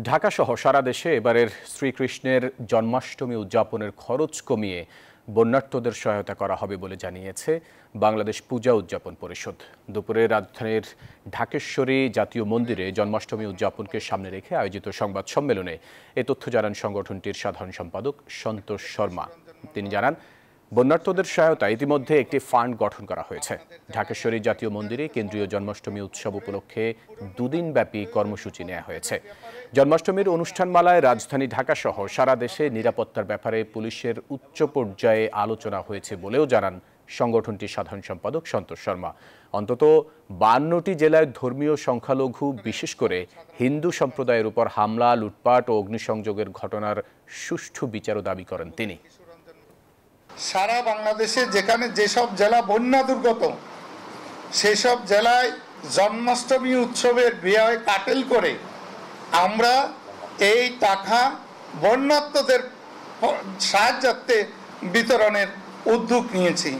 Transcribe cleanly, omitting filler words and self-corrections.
ঢাকাসহ সারা দেশে এবারের শ্রীকৃষ্ণের জন্মাষ্টমী উদযাপনের খরচ কমিয়ে বন্যার্তদের সহায়তা করা হবে বলে জানিয়েছে বাংলাদেশ পূজা উদযাপন পরিষদ। দুপুরে রাজধানীর ঢাকেশ্বরী জাতীয় মন্দিরে জন্মাষ্টমী উদযাপনকে সামনে রেখে আয়োজিত সংবাদ সম্মেলনে এ তথ্য জানান সংগঠনটির সাধারণ সম্পাদক সন্তোষ শর্মা। তিনি জানান, বন্যার্তদের সহায়তায় ইতিমধ্যে একটি ফান্ড গঠন করা হয়েছে। ঢাকেশ্বরী জাতীয় মন্দিরে কেন্দ্রীয় জন্মাষ্টমী উৎসব উপলক্ষে দুদিনব্যাপী কর্মসূচি নেওয়া হয়েছে। জন্মাষ্টমীর অনুষ্ঠানমালায় রাজধানী ঢাকাসহ সারা দেশে নিরাপত্তার ব্যাপারে পুলিশের উচ্চ পর্যায়ে আলোচনা হয়েছে বলেও জানান সংগঠনটির সাধারণ সম্পাদক সন্তোষ শর্মা। অন্তত 52টি জেলায় ধর্মীয় সংখ্যালঘু বিশেষ করে হিন্দু সম্প্রদায়ের উপর হামলা, লুটপাট ও অগ্নিসংযোগের ঘটনার সুষ্ঠু বিচারও দাবি করেন তিনি। সারা বাংলাদেশে যেখানে যেসব জেলা বন্যা দুর্গত সেসব জেলায় জন্মাষ্টমী উৎসবের ব্যয় কাটেল করে আমরা এই টাকা বন্যার্তদের সাহায্যার্থে বিতরণের উদ্যোগ নিয়েছি।